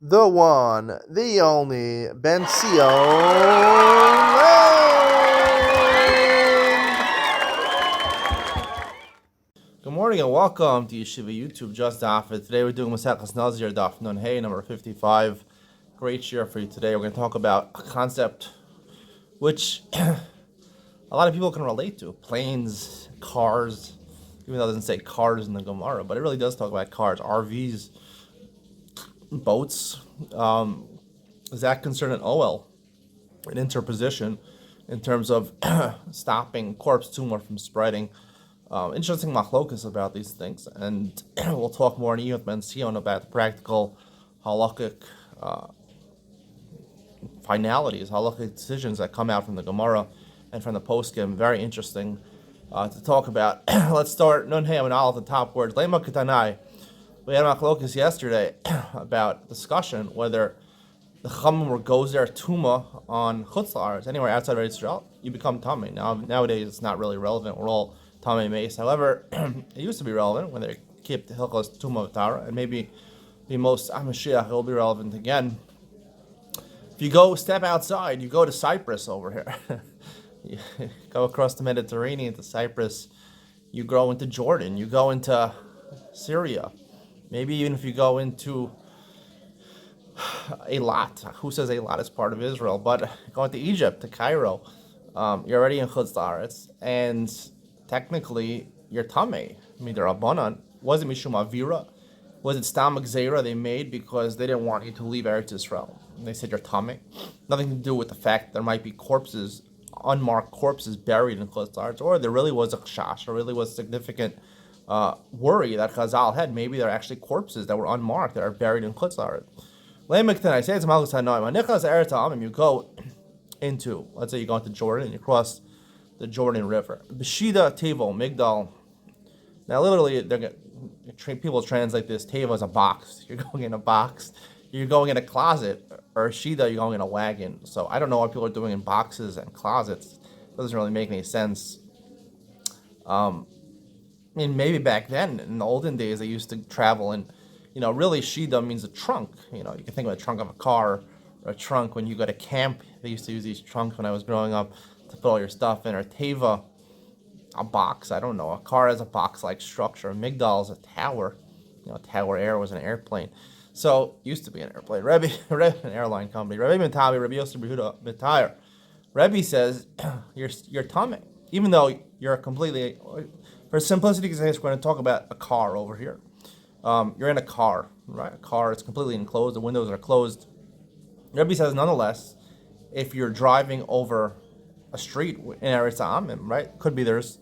the one, the only, Ben Sion. Good morning and welcome to Yeshiva YouTube, Just Daf It. Today we're doing Maseches Nazir, Daf Nun Hey, number 55. Great share for you today. We're going to talk about a concept which a lot of people can relate to. Planes, cars, even though it doesn't say cars in the Gemara, but it really does talk about cars, RVs, boats. Is that concerned an OL, an interposition, in terms of stopping corpse tumor from spreading? Interesting machlokas about these things, and we'll talk more in Iyot Ben Sion about the practical halakhic finalities, halakhic decisions that come out from the Gemara and from the poskim. Very interesting to talk about. Let's start Nun Hey and all the top words. Lema Ketanai. We had a machlokas yesterday about discussion whether the Chamim goes there tuma on Chutz La'aretz, anywhere outside of Israel, you become tamei. Nowadays it's not really relevant. We're all tamei meis. However, it used to be relevant when they kept the Hilchos Tuma V'Tara, and maybe the most Mashiach will be relevant again. If you go step outside, you go to Cyprus over here. You go across the Mediterranean to Cyprus. You go into Jordan. You go into Syria. Maybe even if you go into Eilat. Who says Eilat is part of Israel? But going to Egypt, to Cairo, you're already in Chutz La'aretz, and technically you're tamei. I mean, they're abanan. Was it mishum avira? Was it stam gzeira they made because they didn't want you to leave Eretz Israel? And they said you're tamei. Nothing to do with the fact that there might be corpses, unmarked corpses buried in Chutz La'aretz, or there really was a chash, or really was significant worry that Chazal had. Maybe there are actually corpses that were unmarked that are buried in Chutz La'aretz. I say it's Malchus Hanoim. You go into, let's say you go into Jordan and you cross the Jordan River. Beshida Tevo Migdal. Now, literally, people translate this Tevo as a box. You're going in a box. You're going in a closet, or Shida, you're going in a wagon. So I don't know what people are doing in boxes and closets. It doesn't really make any sense. I mean, maybe back then, in the olden days, they used to travel in. Really, Shida means a trunk. You can think of a trunk of a car or a trunk when you go to camp. They used to use these trunks when I was growing up to put all your stuff in. Or Teva, a box. I don't know. A car has a box-like structure. Migdal is a tower. Tower Air was an airplane. So, used to be an airplane. Rebbe an airline company. Rebbe Mentabi, Rebbe Yosef Behuda Mitayr. Rebbe says, you're tamei. Even though you're completely, for simplicity's sake, we're going to talk about a car over here. You're in a car, right? A car is completely enclosed. The windows are closed. Rebbe says, nonetheless, if you're driving over a street in Eretz Amim, right? Could be there's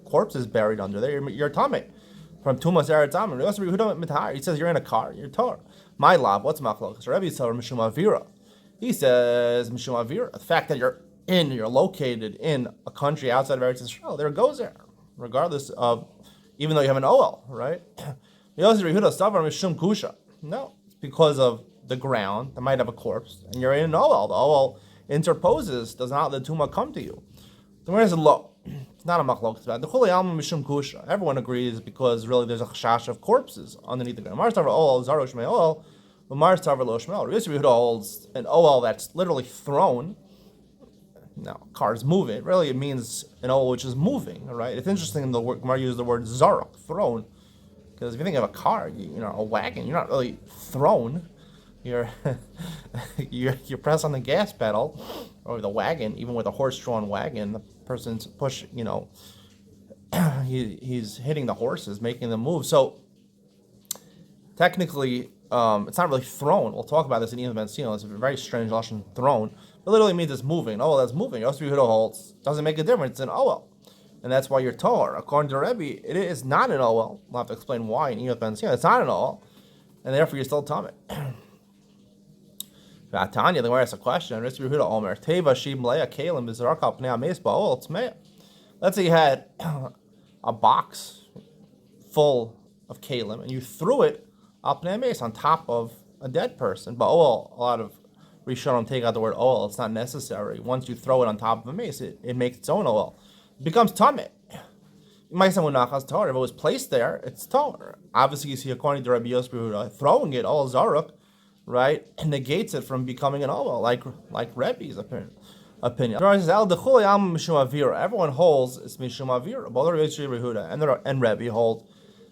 corpses buried under there. You're tamei from Tumas Eretz Amim. He says you're in a car. You're Torah. My love. What's machlokes? Rebbe says mishum avira. He says mishum avira. The fact that you're located in a country outside of Eretz Israel, there goes there, regardless of, even though you have an OL, right? No, it's because of the ground that might have a corpse, and you're in an OL. The OL interposes, does not let the tumah come to you. The word is low. It's not a machlok. It's about the chuli alma mishum kusha. Everyone agrees because really there's a chashash of corpses underneath the ground. Mars tavar OL zaro shmei OL, but Mars tavar lo shmei OL. Yehuda holds an OL that's literally thrown. Now, cars move it. Really, it means an OL which is moving. Right? It's interesting. The word Gemara uses the word zarok, thrown. Because if you think of a car, a wagon, you're not really thrown. You're you press on the gas pedal, or the wagon, even with a horse-drawn wagon, the person's he's hitting the horses, making them move. So technically, it's not really thrown. We'll talk about this in Iyot Ben Sion. It's a very strange lashon, thrown. It literally means it's moving. Oh, that's moving. Doesn't make a difference. It's an OL. And that's why you're Torah. According to Rebbe, it is not an OL. We'll have to explain why in Iyot Ben Sion. It's not an OL, and therefore you're still tamei. Tanya, the Gemara asks a question. Let's say you had a box full of kalim, and you threw it up on top of a dead person. But a lot of Rishonim take out the word OL. It's not necessary. Once you throw it on top of a mace, it makes its own OL. It becomes tamei. You might say, if it was placed there, it's Torah. Obviously, you see, according to Rabbi Yosef, throwing it, all zaruk, right, negates it from becoming an oval, like Rebbe's opinion. Everyone holds it's mishum avira. Both Rabbi Yehuda and Rebbe hold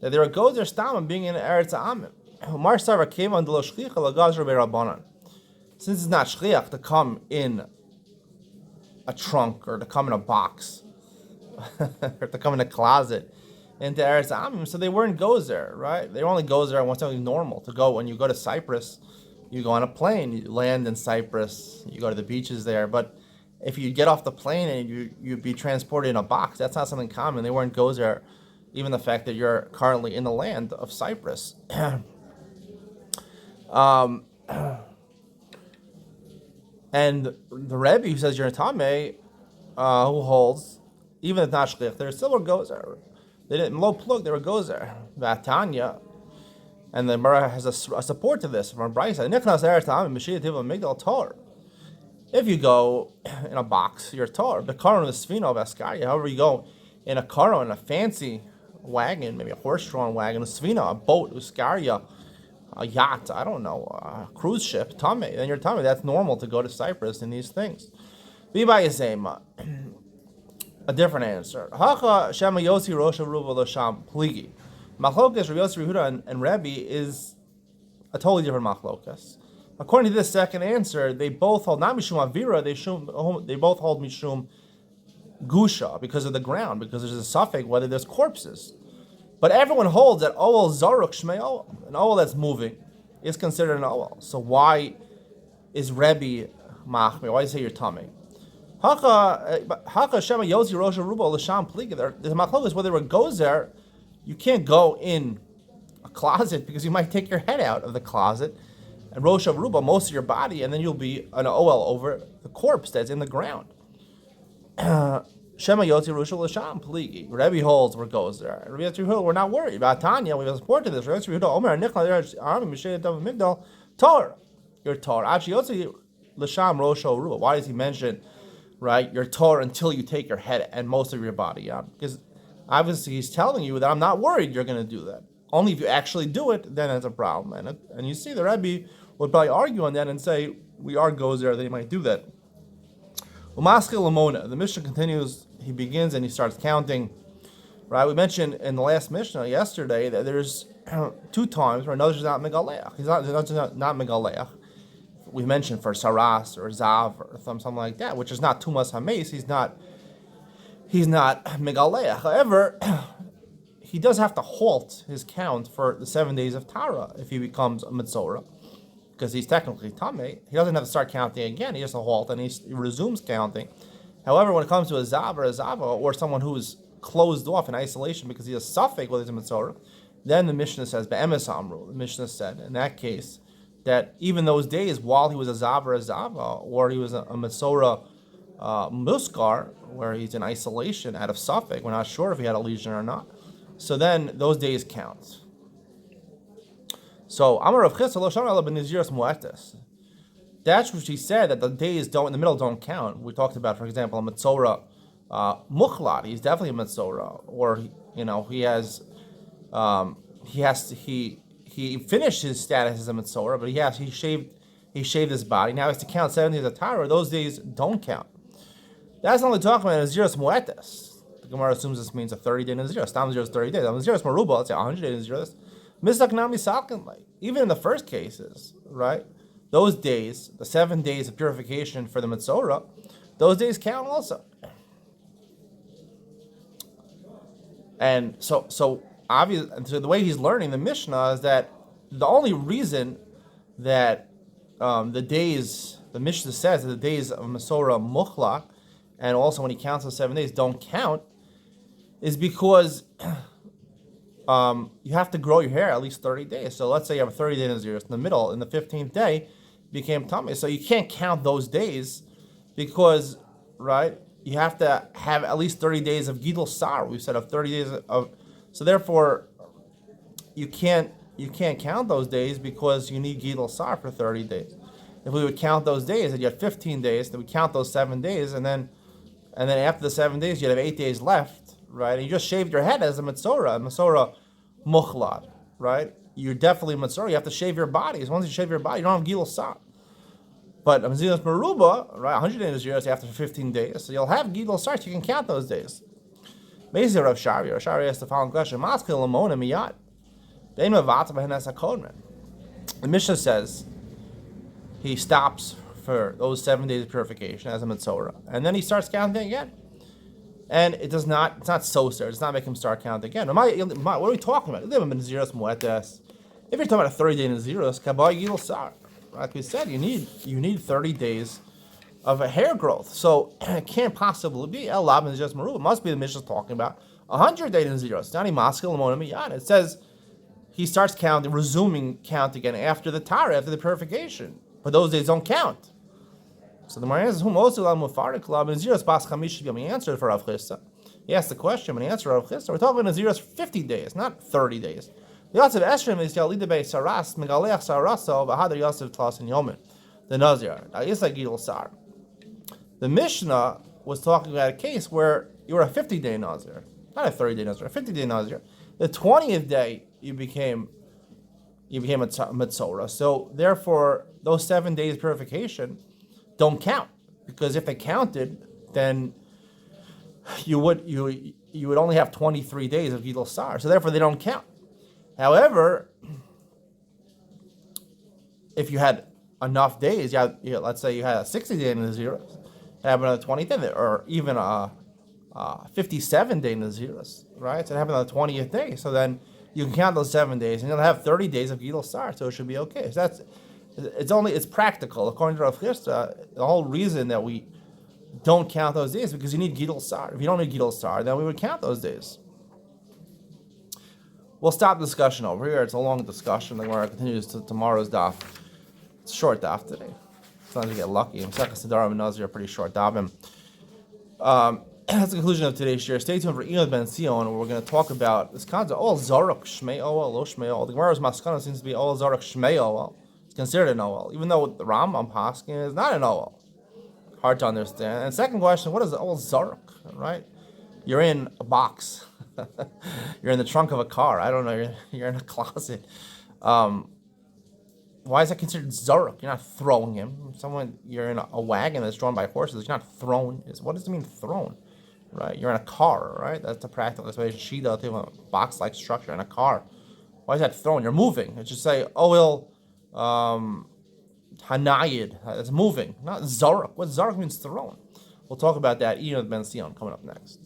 that there are gozer stam being in Eretz Amim. Mar Sarva came on the shliach lagaz Rabbi Rabbanan. Since it's not shliach to come in a trunk or to come in a box or to come in a closet into Eretz Amim, so they weren't gozer, right? They only gozer when something normal to go. When you go to Cyprus, you go on a plane, you land in Cyprus, you go to the beaches there, but if you get off the plane and you'd be transported in a box, that's not something common. They weren't gozer, even the fact that you're currently in the land of Cyprus. And the Rebbe who says you're a Tameh, who holds, even if not shliach, there still were gozer. They didn't low plug, they were gozer. Vatanya, and the Gemara has a support to this from Brisa. If you go in a box, you're tar. The car in the svino of Askaria. However, you go in a car in a fancy wagon, maybe a horse-drawn wagon, a svino, a boat, Askaria, a yacht, I don't know, a cruise ship, Tame. Then you're Tame. That's normal to go to Cyprus in these things. Bibayasema. A different answer. Hacha Shema Yosi Rosha Ruba Lasham Pligi. Machlokas Rabbi Yossi Yehuda and Rebbe is a totally different machlokas. According to this second answer, they both hold not mishum avira. They both hold mishum gusha because of the ground, because there's a suffix whether there's corpses. But everyone holds that oel zaruk shmei oel, an oel that's moving is considered an oel. So why is Rebbe machmir? Why do you say you're tummy? Haka shema yosi rosha ruba l'sham pligi. The machlokas whether it goes there, you can't go in a closet because you might take your head out of the closet and Rosh Ruba, most of your body, and then you'll be an OL over the corpse that's in the ground. Shema Yotzi Rosh Lasham Pligi. Rebbe holds where goes there. Rebbe Yehuda, we're not worried about Tanya. We have support to this. Rebbe Yehuda, Omer Nichla Army Mishay Dav Migdal Tor. Your Tor. Actually, Yotzi Lasham Rosh Ruba. Why does he mention, right, your Tor until you take your head and most of your body out? Because obviously he's telling you that I'm not worried you're going to do that. Only if you actually do it, then it's a problem. And you see the Rebbe would probably argue on that and say, we are gozer, they might do that. The Mishnah continues, he begins and he starts counting. Right? We mentioned in the last Mishnah yesterday that there's 2 times where Nazir is not Megaleach. He's not Megaleach. We mentioned for Saras or Zav or something like that, which is not Tumas Hameis, he's not Megaleach. However, he does have to halt his count for the 7 days of Tara if he becomes a Mitzorah, because he's technically Tameh. He doesn't have to start counting again. He has to halt and he resumes counting. However, when it comes to a Zav or a Zava or someone who is closed off in isolation because he has suffix whether he's a Mitzorah, then the Mishnah says, Be'emes Amru, the Mishnah said in that case that even those days while he was a Zav or a Zava or he was a Mitzorah Muskar, where he's in isolation out of suffix, we're not sure if he had a lesion or not. So then those days count. So Amar Rav Chisda lo shana ela b'niziras mu'etes. That's what she said, that the days in the middle don't count. We talked about, for example, a Mitzorah muchlat. He's definitely a Mitzorah, or he finished his status as a Mitzorah, but he shaved his body. Now he has to count 7 days of Tara. Those days don't count. That's only talking about Naziras Mu'etes. The Gemara assumes this means a 30-day Nazir. Stam Nazir is 30 days. Naziras Maruba, let's say 100-day Nazir. Misaknami Salkinlay. Even in the first cases, right? Those days, the 7 days of purification for the Mitzorah, those days count also. And so obvious. And so the way he's learning the Mishnah is that the only reason that the days, the Mishnah says that the days of Mitzorah Muchlak, and also when he counts the 7 days, don't count, is because you have to grow your hair at least 30 days. So let's say you have a 30-day Nazir in the middle, in the 15th day, became tummy. So you can't count those days because, right, you have to have at least 30 days of Gidul Sar. We've said of 30 days of, so therefore you can't count those days because you need Gidul Sar for 30 days. If we would count those days, and you had 15 days, then we count those 7 days, and then after the 7 days, you'd have 8 days left, right? And you just shaved your head as a Mitzorah Muchlat, right? you're definitely Matzor. You have to shave your body. So once you shave your body, you don't have Gilul Sar. But Mazilas Meruba, right, 100 days after 15 days, so you'll have Gilul Sar, so you can count those days. Basically, Rav Shari asked the following question: Maskil Lamona Miyad. The Mishnah says he stops for those 7 days of purification as a Mitzorah, and then he starts counting again. And it's not soser, it does not make him start counting again. What are we talking about? If you're talking about a 30-day Naziros, Kabbai Gilul Sar. Like we said, you need 30 days of a hair growth. So it can't possibly be El Lab and just Maru. It must be the Mishnah talking about 100-day Naziros. Not Maskil Lamona Miyad. It says he starts counting, resuming count again after the Tara, after the purification. But those days don't count. So the Gemara answers, "Who most of Mufarik Lab and Naziros Bas Chamish?" He answered for Rav Chisda. He asked the question, but he answered Rav Chisda. We're talking about Naziros 50 days, not 30 days. The Yosef Esrim is Yalida Bei Saras Megaleach Saraso V'Hadar Yosef Tlas and Yomin. The Nazir. Isa Gilul Sar. The Mishnah was talking about a case where you were a 50-day Nazir, not a 30-day Nazir, a 50-day Nazir. The 20th day you became a Mitzorah. So therefore, those 7 days purification don't count, because if they counted, then you would only have 23 days of Gilul Sar. So therefore, they don't count. However, if you had enough days, let's say you had a 60-day Naziris, have another 20 day, or even a 57-day Naziris, right? So it happened on the 20th day. So then you can count those 7 days, and you'll have 30 days of Gilul Sar. So it should be okay. So it's practical. According to Rav Chisda, the whole reason that we don't count those days is because you need Gilul Sar. If you don't need Gilul Sar, then we would count those days. We'll stop the discussion over here. It's a long discussion. The Gemara continues to tomorrow's daf. It's a short daf today. Sometimes you get lucky. Masechah Sidarim and Nazir are pretty short davim. That's the conclusion of today's share. Stay tuned for Iyad Ben Sion, where we're going to talk about this concept. Ol Zarok Shmei Owel, Lo Shmei Owel. The Gemara's maskana seems to be Ol Zarok Shmei Owel. It's considered an Owel, even though the Rambam Paskin is not an Owel. Hard to understand. And second question: what is Ol Zarok? Right? You're in a box. You're in the trunk of a car. I don't know. You're in a closet. Why is that considered zaruk? You're not throwing him. You're in a wagon that's drawn by horses. You're not thrown. What does it mean thrown? Right? You're in a car, right? That's the practical explanation. Shida to a box-like structure in a car. Why is that thrown? You're moving. It should say oil hanayid. It's moving, not zaruk. What zaruk means thrown. We'll talk about that. Ian Ben Sion coming up next.